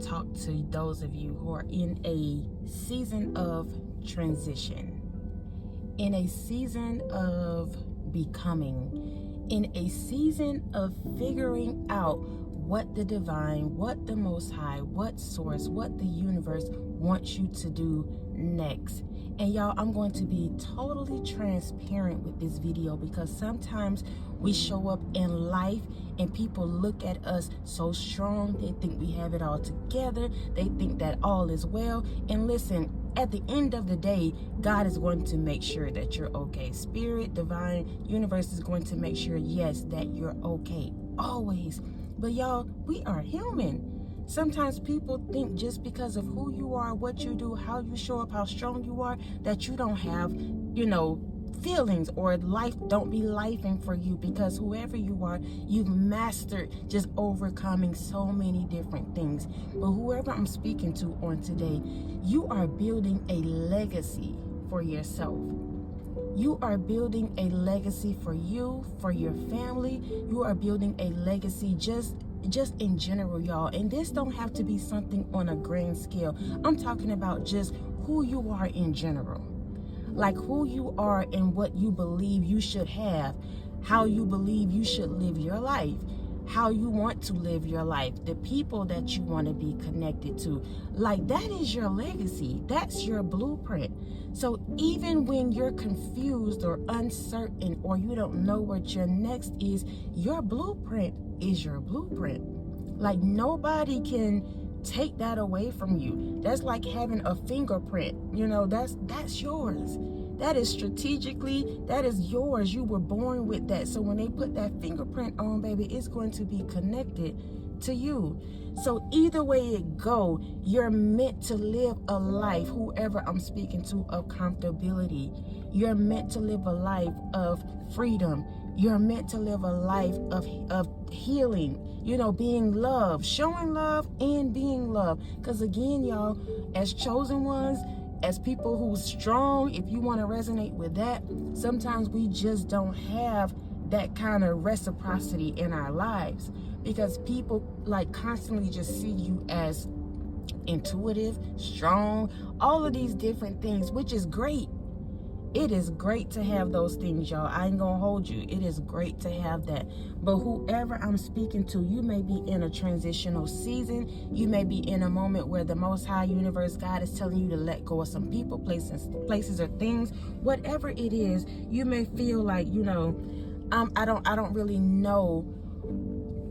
talk to those of you who are in a season of transition, in a season of becoming, in a season of figuring out what the divine, what the Most High, what source, what the universe wants you to do next. And y'all, I'm going to be totally transparent with this video, because sometimes we show up in life and people look at us so strong. They think we have it all together. They think that all is well. And listen, at the end of the day, God is going to make sure that you're okay. Spirit, divine, universe is going to make sure, yes, that you're okay. Always. But y'all, we are human. Sometimes people think just because of who you are, what you do, how you show up, how strong you are, that you don't have, feelings, or life don't be lifing for you, because whoever you are, you've mastered just overcoming so many different things. But whoever I'm speaking to on today, you are building a legacy for yourself. You are building a legacy for you, for your family. You are building a legacy just in general, y'all. And this don't have to be something on a grand scale. I'm talking about just who you are in general. Like who you are and what you believe you should have, how you believe you should live your life, how you want to live your life, the people that you want to be connected to. Like, that is your legacy. That's your blueprint. So even when you're confused or uncertain, or you don't know what your next is, your blueprint is your blueprint. Like, nobody can take that away from you. That's like having a fingerprint. That's yours. That is strategically, that is yours. You were born with that. So when they put that fingerprint on, baby, it's going to be connected to you. So either way it go, you're meant to live a life, whoever I'm speaking to, of comfortability. You're meant to live a life of freedom. You're meant to live a life of healing, being loved, showing love and being loved. Because again, y'all, as chosen ones, as people who's strong, if you want to resonate with that, sometimes we just don't have that kind of reciprocity in our lives, because people constantly just see you as intuitive, strong, all of these different things, which is great. It is great to have those things, y'all. I ain't gonna hold you. It is great to have that. But whoever I'm speaking to, you may be in a transitional season. You may be in a moment where the Most High Universe, God, is telling you to let go of some people, places or things. Whatever it is, you may feel like, I don't really know.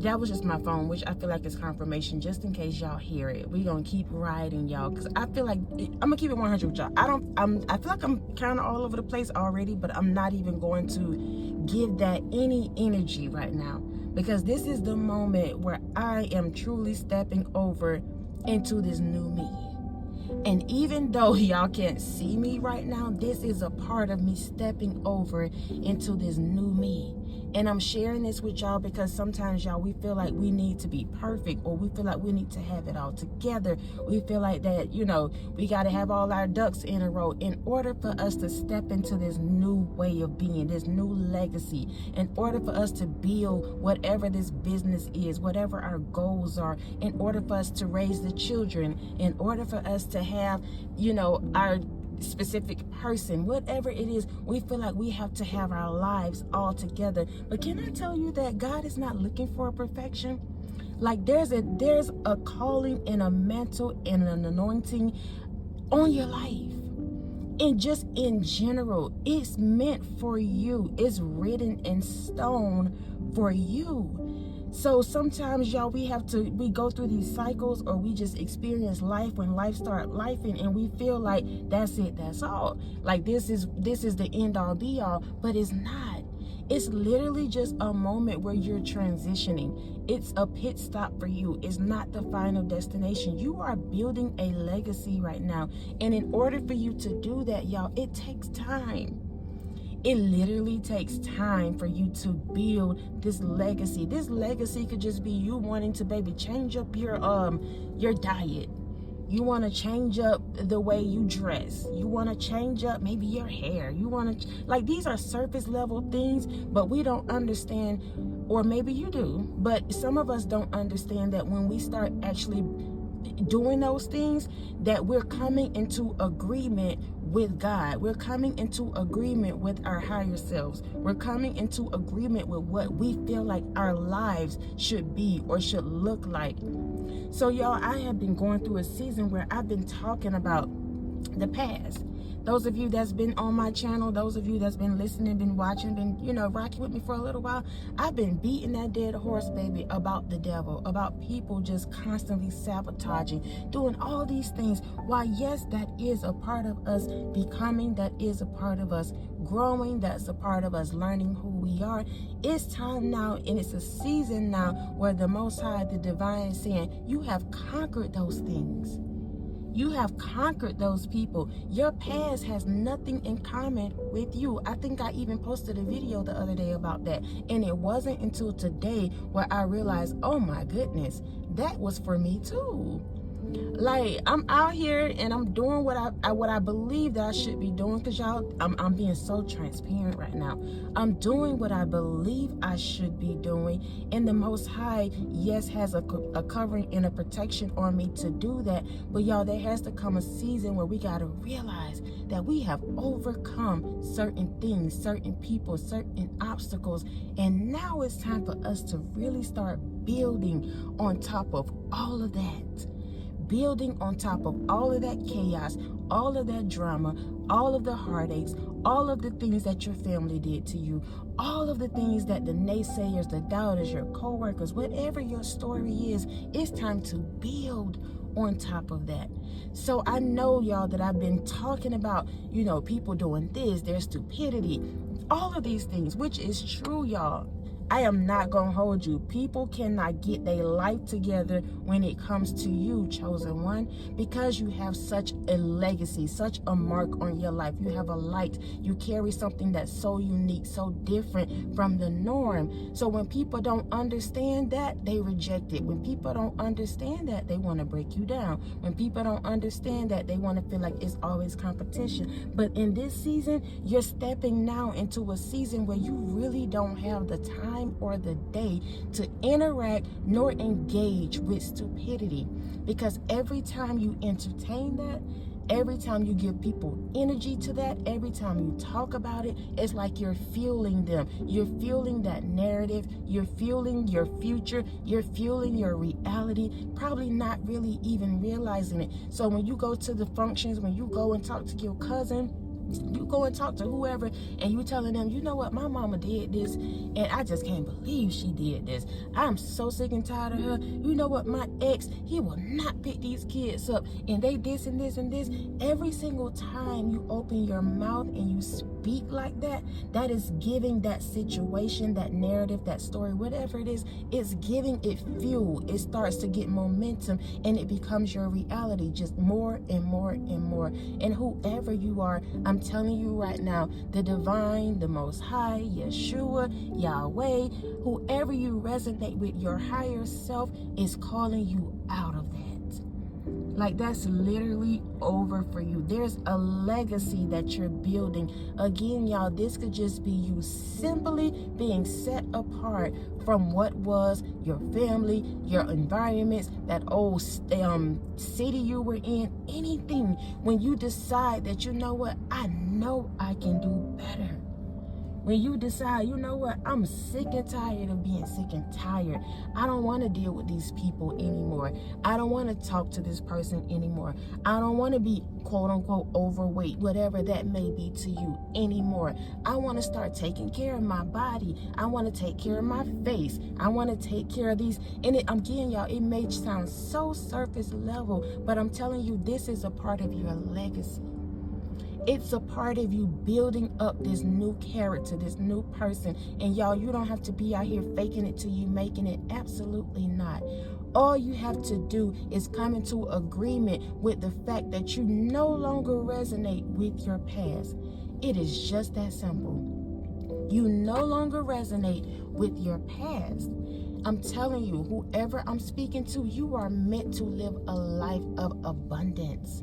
That was just my phone, which I feel like is confirmation, just in case y'all hear it. We're gonna keep riding, y'all, because I feel like I'm gonna keep it 100 with y'all. I feel like I'm kind of all over the place already, but I'm not even going to give that any energy right now, because this is the moment where I am truly stepping over into this new me. And even though y'all can't see me right now, this is a part of me stepping over into this new me. And I'm sharing this with y'all because sometimes, y'all, we feel like we need to be perfect, or we feel like we need to have it all together. We feel like that, we got to have all our ducks in a row in order for us to step into this new way of being, this new legacy, in order for us to build whatever this business is, whatever our goals are, in order for us to raise the children, in order for us to have, our specific person, whatever it is. We feel like we have to have our lives all together. But can I tell you that God is not looking for a perfection? Like, there's a calling and a mantle and an anointing on your life. And just in general, it's meant for you. It's written in stone for you. So sometimes, y'all, we go through these cycles, or we just experience life when life start lifing, and we feel like that's it, that's all. Like this is the end all be all, but it's not. It's literally just a moment where you're transitioning. It's a pit stop for you. It's not the final destination. You are building a legacy right now. And in order for you to do that, y'all, it takes time. It literally takes time for you to build this legacy. This legacy could just be you wanting to, baby, change up your diet. You want to change up the way you dress. You want to change up maybe your hair. You want to, these are surface level things, but we don't understand, or maybe you do, but some of us don't understand that when we start actually doing those things, that we're coming into agreement with God. We're coming into agreement with our higher selves. We're coming into agreement with what we feel like our lives should be or should look like. So y'all, I have been going through a season where I've been talking about the past. Those of you that's been on my channel, those of you that's been listening, been watching, been, rocking with me for a little while, I've been beating that dead horse, baby, about the devil, about people just constantly sabotaging, doing all these things. Why, yes, that is a part of us becoming, that is a part of us growing, that's a part of us learning who we are. It's time now, and it's a season now where the Most High, the Divine, is saying, you have conquered those things. You have conquered those people. Your past has nothing in common with you. I think I even posted a video the other day about that. And it wasn't until today where I realized, oh my goodness, that was for me too. Like, I'm out here and I'm doing what I believe that I should be doing, because y'all, I'm being so transparent right now. I'm doing what I believe I should be doing, and the Most High, yes, has a covering and a protection on me to do that. But y'all, there has to come a season where we got to realize that we have overcome certain things, certain people, certain obstacles, and now it's time for us to really start building on top of all of that. Building on top of all of that chaos, all of that drama, all of the heartaches, all of the things that your family did to you, all of the things that the naysayers, the doubters, your co-workers, whatever your story is, it's time to build on top of that. So I know, y'all, that I've been talking about, people doing this, their stupidity, all of these things, which is true, y'all. I am not going to hold you. People cannot get their life together when it comes to you, chosen one, because you have such a legacy, such a mark on your life. You have a light. You carry something that's so unique, so different from the norm. So when people don't understand that, they reject it. When people don't understand that, they want to break you down. When people don't understand that, they want to feel like it's always competition. But in this season, you're stepping now into a season where you really don't have the time or the day to interact nor engage with stupidity, because every time you entertain that, every time you give people energy to that, every time you talk about it, it's like you're fueling them. You're fueling that narrative. You're fueling your future. You're fueling your reality, probably not really even realizing it. So when you go to the functions, when you go and talk to your cousin, you go and talk to whoever, and you telling them, you know what, my mama did this, and I just can't believe she did this. I'm so sick and tired of her. You know what, my ex, he will not pick these kids up, and they this and this and this. Every single time you open your mouth and you speak like that, that is giving that situation, that narrative, that story, whatever it is, it's giving it fuel. It starts to get momentum, and it becomes your reality, just more and more and more. And whoever you are, I'm telling you right now, the Divine, the Most High, Yeshua, Yahweh, whoever you resonate with, your higher self is calling you out of that. Like, that's literally over for you. There's a legacy that you're building. Again, y'all, this could just be you simply being set apart from what was your family, your environments, that old city you were in, anything. When you decide that, you know what, I know I can do better. When you decide, you know what, I'm sick and tired of being sick and tired. I don't want to deal with these people anymore. I don't want to talk to this person anymore. I don't want to be quote unquote overweight, whatever that may be to you, anymore. I want to start taking care of my body. I want to take care of my face. I want to take care of these. And again, y'all, it may sound so surface level, but I'm telling you, this is a part of your legacy. It's a part of you building up this new character, this new person. And y'all, you don't have to be out here faking it till you making it. Absolutely not. All you have to do is come into agreement with the fact that you no longer resonate with your past. It is just that simple. You no longer resonate with your past. I'm telling you, whoever I'm speaking to, you are meant to live a life of abundance.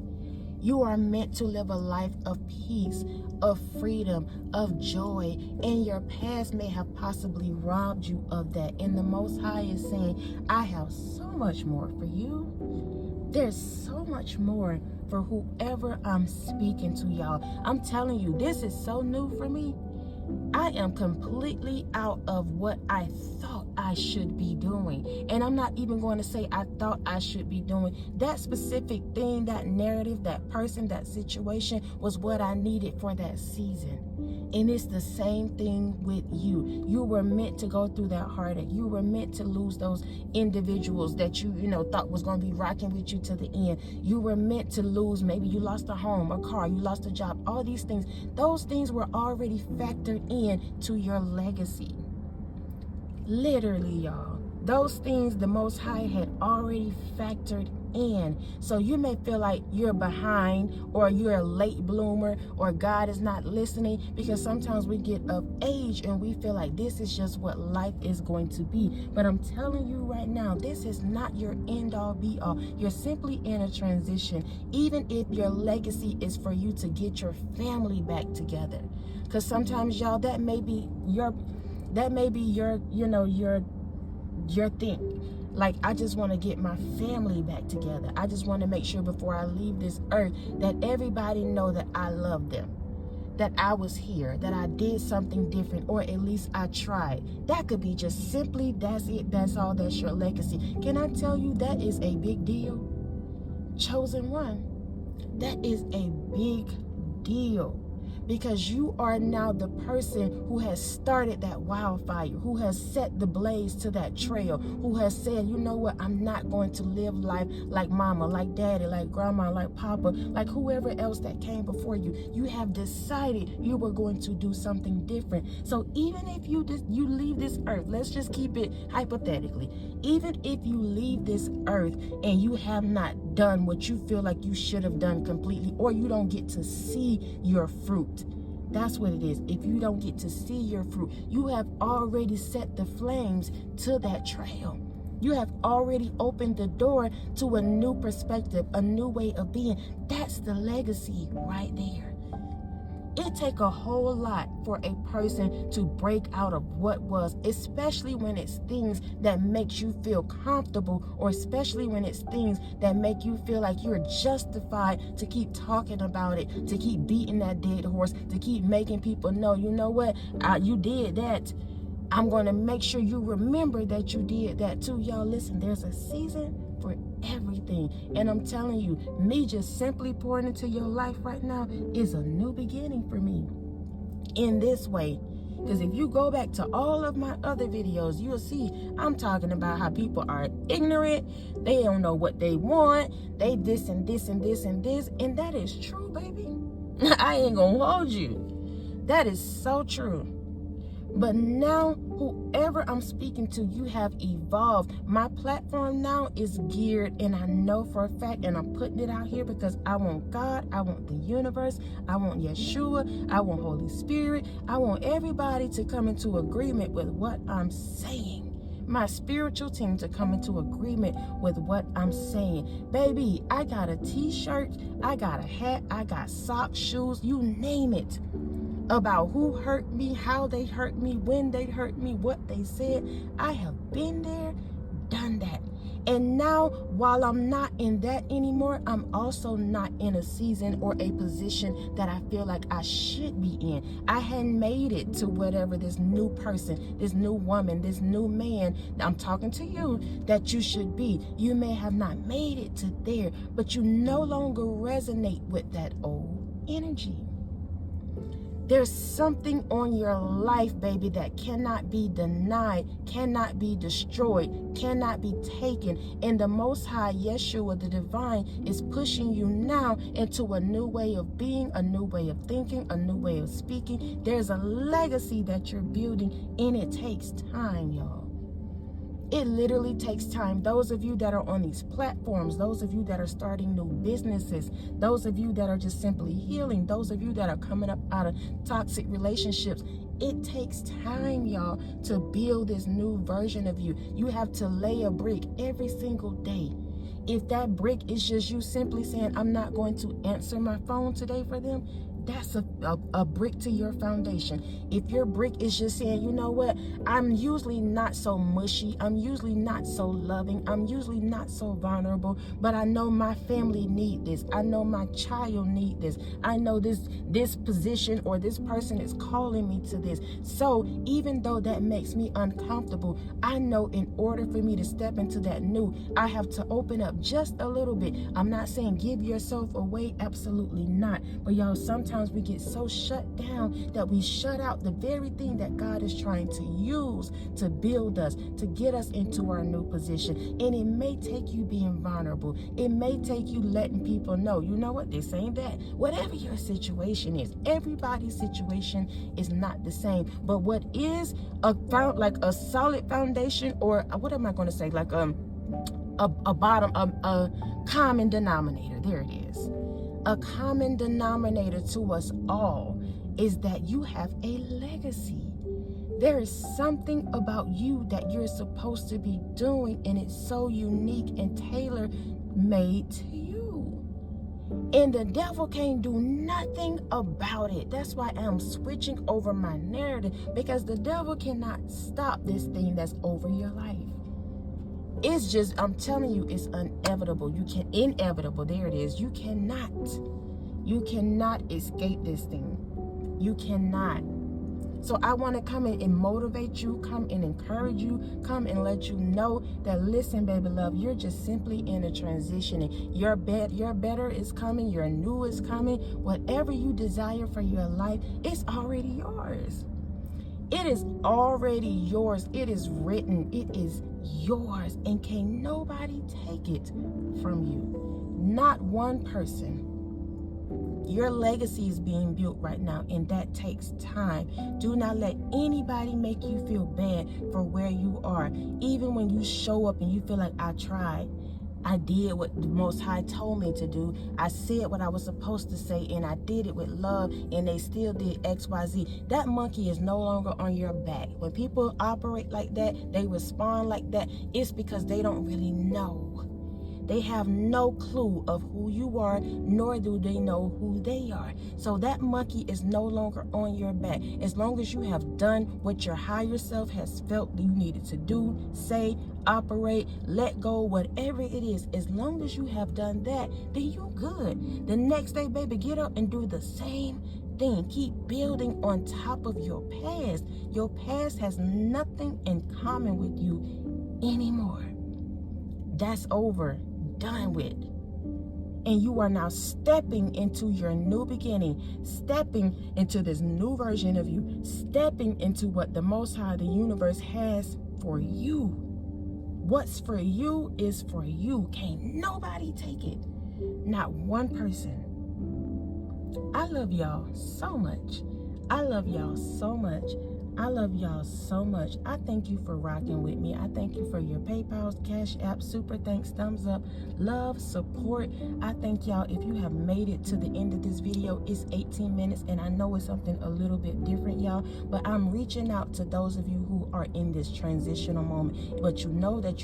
You are meant to live a life of peace, of freedom, of joy, and your past may have possibly robbed you of that. And the Most High is saying, I have so much more for you. There's so much more for whoever I'm speaking to, y'all. I'm telling you, this is so new for me. I am completely out of what I thought I should be doing. And I'm not even going to say I thought I should be doing. That specific thing, that narrative, that person, that situation was what I needed for that season. And it's the same thing with you. You were meant to go through that heartache. You were meant to lose those individuals that you thought was going to be rocking with you to the end. You were meant to lose, maybe you lost a home, a car, you lost a job, all these things. Those things were already factored in to your legacy. Literally, y'all. Those things the Most High had already factored in. So you may feel like you're behind, or you're a late bloomer, or God is not listening, because sometimes we get of age and we feel like this is just what life is going to be. But I'm telling you right now, this is not your end all be all. You're simply in a transition. Even if your legacy is for you to get your family back together, because sometimes, y'all, that may be your thing. Like, I just want to get my family back together. I just want to make sure before I leave this earth that everybody know that I love them, that I was here, that I did something different, or at least I tried. That could be just simply, that's it, that's all, that's your legacy. Can I tell you, that is a big deal? Chosen one, that is a big deal. Because you are now the person who has started that wildfire, who has set the blaze to that trail, who has said, you know what, I'm not going to live life like mama, like daddy, like grandma, like papa, like whoever else that came before you. You have decided you were going to do something different. So even if you leave this earth, let's just keep it hypothetically, even if you leave this earth and you have not done what you feel like you should have done completely, or you don't get to see your fruit. That's what it is. If you don't get to see your fruit, you have already set the flames to that trail. You have already opened the door to a new perspective, a new way of being. That's the legacy right there. It takes a whole lot for a person to break out of what was, especially when it's things that makes you feel comfortable, or especially when it's things that make you feel like you're justified to keep talking about it, to keep beating that dead horse, to keep making people know, you know what, you did that. I'm going to make sure you remember that you did that too. Y'all, listen, there's a season for everything. And I'm telling you, me just simply pouring into your life right now is a new beginning for me in this way. Because if you go back to all of my other videos, you'll see I'm talking about how people are ignorant. They don't know what they want. They this and this and this and this. And that is true, baby. I ain't gonna hold you. That is so true. But now, whoever I'm speaking to, you have evolved. My platform now is geared, and I know for a fact, and I'm putting it out here because I want God, I want the universe, I want Yeshua, I want Holy Spirit, I want everybody to come into agreement with what I'm saying. My spiritual team to come into agreement with what I'm saying. Baby, I got a t-shirt, I got a hat, I got socks, shoes, you name it, about who hurt me, how they hurt me, when they hurt me, what they said. I have been there, done that. And now, while I'm not in that anymore, I'm also not in a season or a position that I feel like I should be in. I hadn't made it to whatever this new person, this new woman, this new man, I'm talking to you, that you should be. You may have not made it to there, but you no longer resonate with that old energy. There's something on your life, baby, that cannot be denied, cannot be destroyed, cannot be taken. And the Most High, Yeshua, the Divine, is pushing you now into a new way of being, a new way of thinking, a new way of speaking. There's a legacy that you're building, and it takes time, y'all. It literally takes time. Those of you that are on these platforms, those of you that are starting new businesses, those of you that are just simply healing, those of you that are coming up out of toxic relationships, it takes time, y'all, to build this new version of you. You have to lay a brick every single day. If that brick is just you simply saying, I'm not going to answer my phone today for them, that's a brick to your foundation. If your brick is just saying, you know what, I'm usually not so mushy, I'm usually not so loving, I'm usually not so vulnerable, but I know my family need this, I know my child need this, I know this position or this person is calling me to this. So even though that makes me uncomfortable, I know in order for me to step into that new, I have to open up just a little bit. I'm not saying give yourself away, absolutely not. But y'all, sometimes we get so shut down that we shut out the very thing that God is trying to use to build us, to get us into our new position. And it may take you being vulnerable. It may take you letting people know, you know what, this ain't that. Whatever your situation is, everybody's situation is not the same. But what is a solid foundation, or what am I going to say, like a common denominator, there it is. A common denominator to us all is that you have a legacy. There is something about you that you're supposed to be doing, and it's so unique and tailor-made to you. And the devil can't do nothing about it. That's why I'm switching over my narrative, because the devil cannot stop this thing that's over your life. It's just, I'm telling you, it's inevitable. Inevitable, there it is. You cannot escape this thing. You cannot. So I want to come in and motivate you, come and encourage you, come and let you know that, listen, baby love, you're just simply in a transitioning. Your better is coming, your new is coming. Whatever you desire for your life, it's already yours. It is already yours. It is written. It is yours. And can nobody take it from you. Not one person. Your legacy is being built right now, and that takes time. Do not let anybody make you feel bad for where you are. Even when you show up and you feel like, I tried. I did what the Most High told me to do. I said what I was supposed to say, and I did it with love, and they still did X, Y, Z. That monkey is no longer on your back. When people operate like that, they respond like that, it's because they don't really know. They have no clue of who you are, nor do they know who they are. So that monkey is no longer on your back. As long as you have done what your higher self has felt you needed to do, say, operate, let go, whatever it is, as long as you have done that, then you good. The next day, baby, get up and do the same thing. Keep building on top of your past. Your past has nothing in common with you anymore. That's over. Done with. And you are now stepping into your new beginning, stepping into this new version of you, stepping into what the Most High, the universe, has for you. What's for you is for you. Can't nobody take it. Not one person. I love y'all so much. I love y'all so much. I love y'all so much. I thank you for rocking with me. I thank you for your PayPal, Cash App, super thanks, thumbs up, love, support. I thank y'all. If you have made it to the end of this video, it's 18 minutes, and I know it's something a little bit different, y'all, but I'm reaching out to those of you who are in this transitional moment. But you know that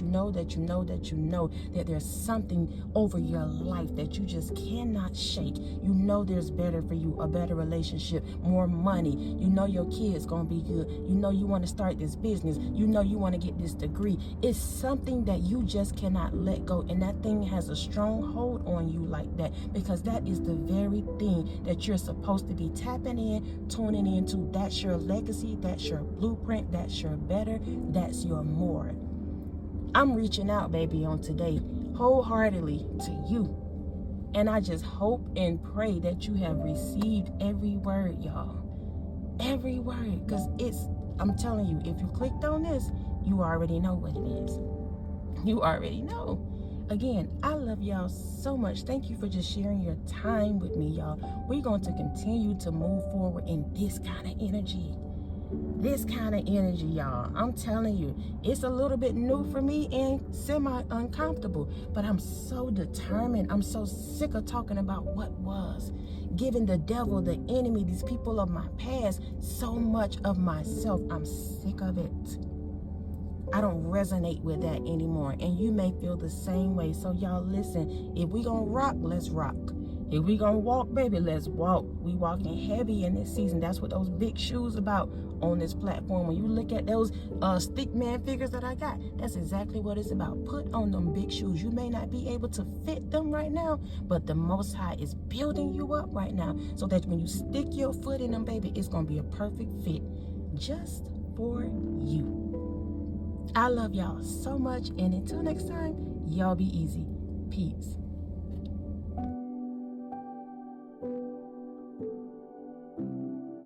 there's something over your life that you just cannot shake. You know there's better for you, a better relationship, more money. You know your kids gonna be good. You know you want to start this business. You know you want to get this degree. It's something that you just cannot let go, and that thing has a strong hold on you like that, because that is the very thing that you're supposed to be tapping in, tuning into. That's your legacy. That's your blueprint. That's your better. That's your more. I'm reaching out, baby, on today wholeheartedly to you, and I just hope and pray that you have received every word, y'all. Every word, because I'm telling you, if you clicked on this, you already know what it is. You already know. Again, I love y'all so much. Thank you for just sharing your time with me, y'all. We're going to continue to move forward in this kind of energy. This kind of energy, y'all. I'm telling you, it's a little bit new for me and semi-uncomfortable, but I'm so determined. I'm so sick of talking about what was, giving the devil, the enemy, these people of my past, so much of myself. I'm sick of it. I don't resonate with that anymore, and you may feel the same way. So y'all, listen, if we gonna rock, let's rock. If we gonna walk, baby, let's walk. We walking heavy in this season. That's what those big shoes about on this platform. When you look at those stick man figures that I got, that's exactly what it's about. Put on them big shoes. You may not be able to fit them right now, but the Most High is building you up right now so that when you stick your foot in them, baby, it's gonna be a perfect fit just for you. I love y'all so much, and until next time, y'all be easy. Peace.